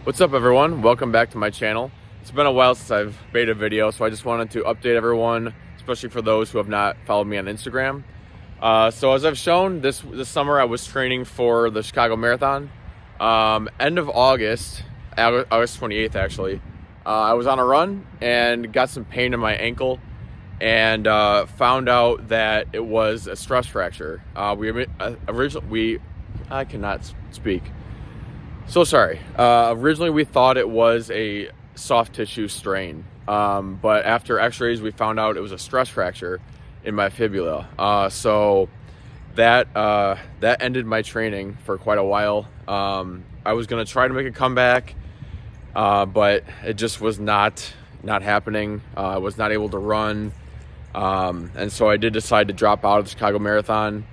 What's up, everyone? Welcome back to my channel. It's been a while since I've made a video, so I just wanted to update everyone, especially for those who have not followed me on Instagram. So as I've shown, this summer I was training for the Chicago Marathon. End of August 28th actually, I was on a run and got some pain in my ankle and found out that it was a stress fracture. I cannot speak. So sorry. Originally, we thought it was a soft tissue strain, but after x-rays, we found out it was a stress fracture in my fibula. So that ended my training for quite a while. I was going to try to make a comeback, but it just was not happening. I was not able to run, and so I did decide to drop out of the Chicago Marathon.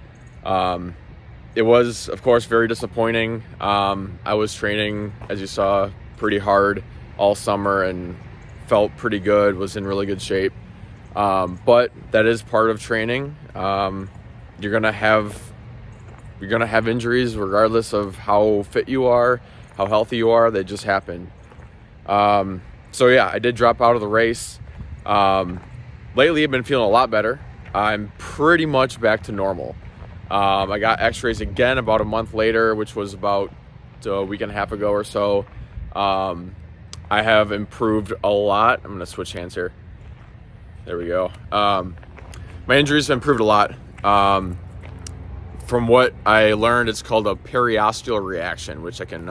It was, of course, very disappointing. I was training, as you saw, pretty hard all summer and felt pretty good, was in really good shape. But that is part of training. You're gonna have injuries regardless of how fit you are, how healthy you are. They just happen. So yeah, I did drop out of the race. Lately, I've been feeling a lot better. I'm pretty much back to normal. I got x-rays again about a month later, which was about a week and a half ago or so. I have improved a lot. I'm going to switch hands here. There we go. My injuries have improved a lot. From what I learned, it's called a periosteal reaction, which I can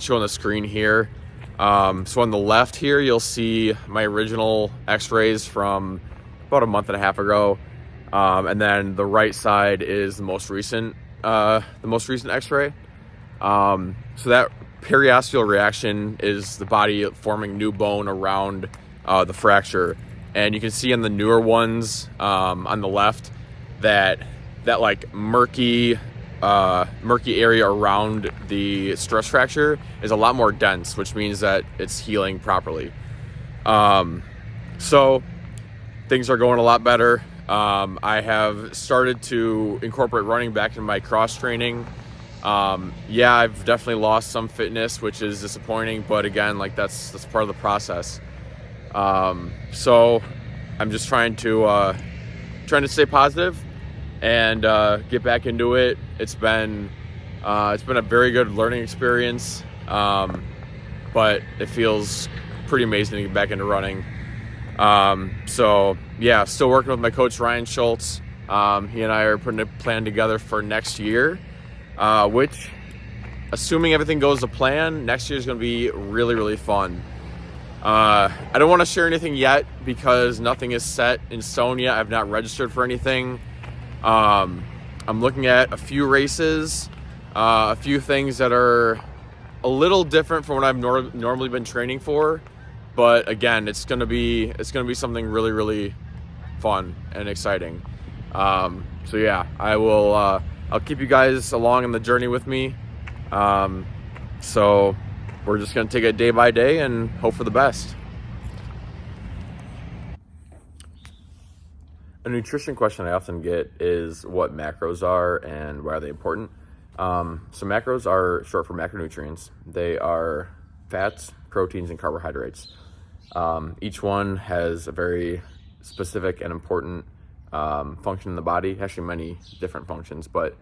show on the screen here. So on the left here, you'll see my original x-rays from about a month and a half ago. And then the right side is the most recent x-ray. So that periosteal reaction is the body forming new bone around the fracture. And you can see in the newer ones on the left that like murky area around the stress fracture is a lot more dense, which means that it's healing properly. So things are going a lot better. I have started to incorporate running back into my cross training. Yeah, I've definitely lost some fitness, which is disappointing, but again, like that's part of the process. So I'm just trying to stay positive and get back into it. It's been a very good learning experience, but it feels pretty amazing to get back into running. So yeah, still working with my coach, Ryan Schultz. He and I are putting a plan together for next year, which, assuming everything goes to plan, next year is going to be really, really fun. I don't want to share anything yet because nothing is set in stone yet. I've not registered for anything. I'm looking at a few races, a few things that are a little different from what I've normally been training for. But again, it's gonna be something really, really fun and exciting. So yeah, I'll keep you guys along on the journey with me. So we're just gonna take it day by day and hope for the best. A nutrition question I often get is what macros are and why are they important. So macros are short for macronutrients. They are fats, proteins, and carbohydrates. Each one has a very specific and important function in the body, actually many different functions, but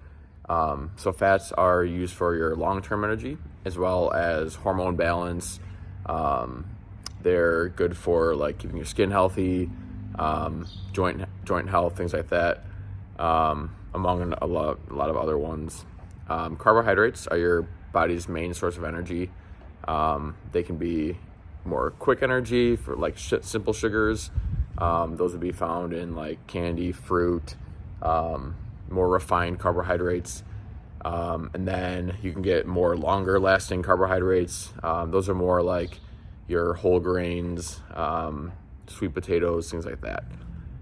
so fats are used for your long-term energy as well as hormone balance. They're good for like keeping your skin healthy, joint health, things like that, among a lot of other ones. Carbohydrates are your body's main source of energy. They can be more quick energy for like simple sugars. Those would be found in like candy, fruit, more refined carbohydrates. And then you can get more longer lasting carbohydrates. Those are more like your whole grains, sweet potatoes, things like that.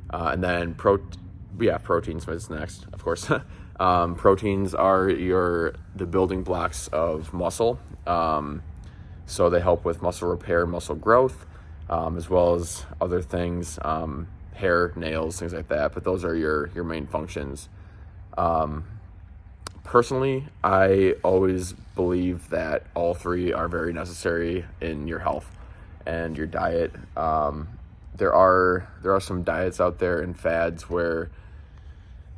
And then proteins is next, of course. Proteins are the building blocks of muscle. So they help with muscle repair, muscle growth, as well as other things, hair, nails, things like that. But those are your main functions. Personally, I always believe that all three are very necessary in your health and your diet. There are some diets out there and fads where,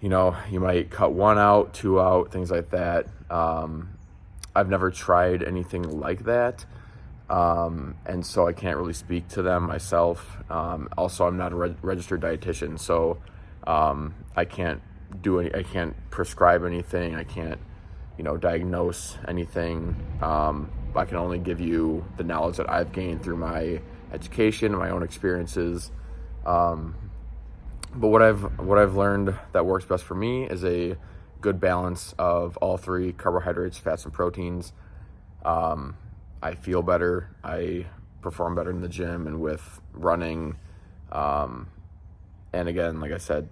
you know, you might cut one out, two out, things like that. I've never tried anything like that. And so I can't really speak to them myself. Also, I'm not a registered dietitian, so I can't I can't prescribe anything. I can't, you know, diagnose anything. I can only give you the knowledge that I've gained through my education and my own experiences. But what I've learned that works best for me is a good balance of all three: carbohydrates, fats, and proteins. I feel better. I perform better in the gym and with running. And again, like I said,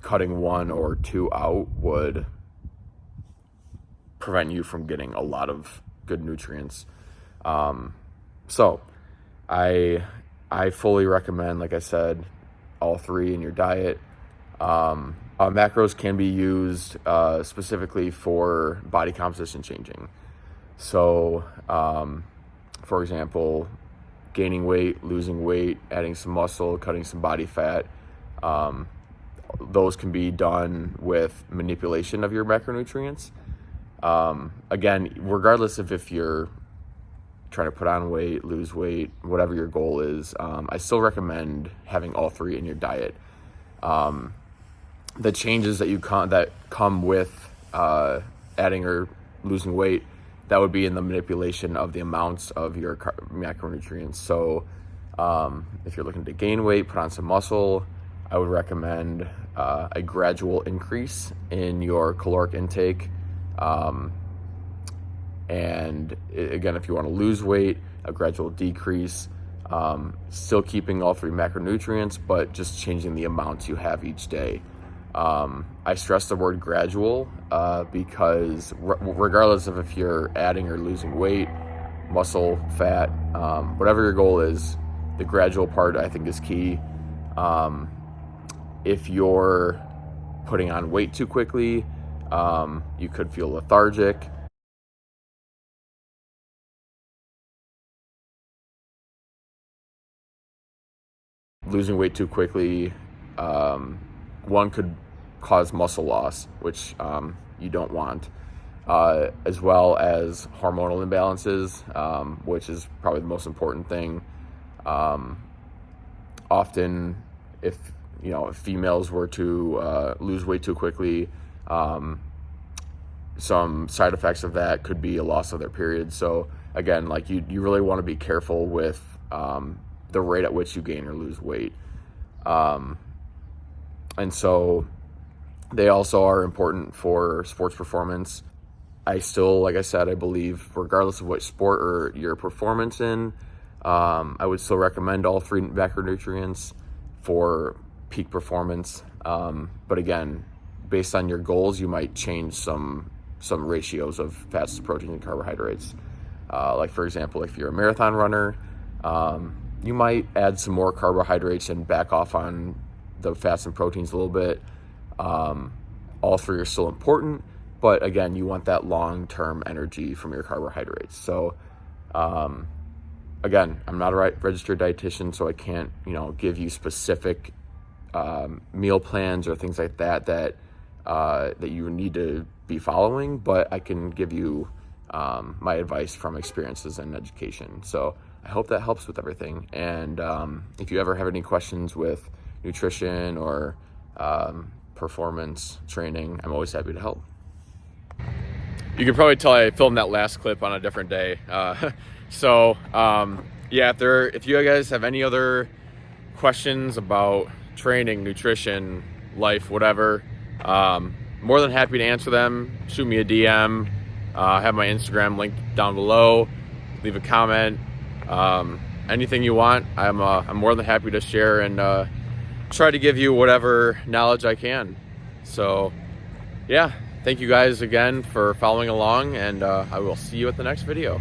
cutting one or two out would prevent you from getting a lot of good nutrients. So I fully recommend, like I said, all three in your diet. Macros can be used specifically for body composition changing. So, for example, gaining weight, losing weight, adding some muscle, cutting some body fat, those can be done with manipulation of your macronutrients. Again, regardless of if you're trying to put on weight, lose weight, whatever your goal is, I still recommend having all three in your diet. The changes that come with adding or losing weight, that would be in the manipulation of the amounts of your macronutrients. So if you're looking to gain weight, put on some muscle, I would recommend a gradual increase in your caloric intake. And again, if you want to lose weight, a gradual decrease, still keeping all three macronutrients, but just changing the amounts you have each day. I stress the word gradual because regardless of if you're adding or losing weight, muscle, fat, whatever your goal is, the gradual part I think is key. If you're putting on weight too quickly, you could feel lethargic. Losing weight too quickly, one could cause muscle loss, which you don't want, as well as hormonal imbalances, which is probably the most important thing. Often, if females were to lose weight too quickly, some side effects of that could be a loss of their period. So again, like you really want to be careful with the rate at which you gain or lose weight. And so they also are important for sports performance. I still, like I said, I believe regardless of what sport or your performance in, I would still recommend all three macronutrients for peak performance. But again, based on your goals, you might change some ratios of fats, protein, and carbohydrates. Like for example, if you're a marathon runner, you might add some more carbohydrates and back off on the fats and proteins a little bit. All three are still important, but again, you want that long-term energy from your carbohydrates. So again, I'm not a registered dietitian, so I can't give you specific meal plans or things like that you need to be following, but I can give you my advice from experiences and education. So I hope that helps with everything. And if you ever have any questions with nutrition or performance training, I'm always happy to help. You can probably tell I filmed that last clip on a different day. Yeah, if you guys have any other questions about training, nutrition, life, whatever, more than happy to answer them. Shoot me a DM. I have my Instagram linked down below. Leave a comment. Anything you want, I'm more than happy to share and try to give you whatever knowledge I can. So yeah, thank you guys again for following along, and I will see you at the next video.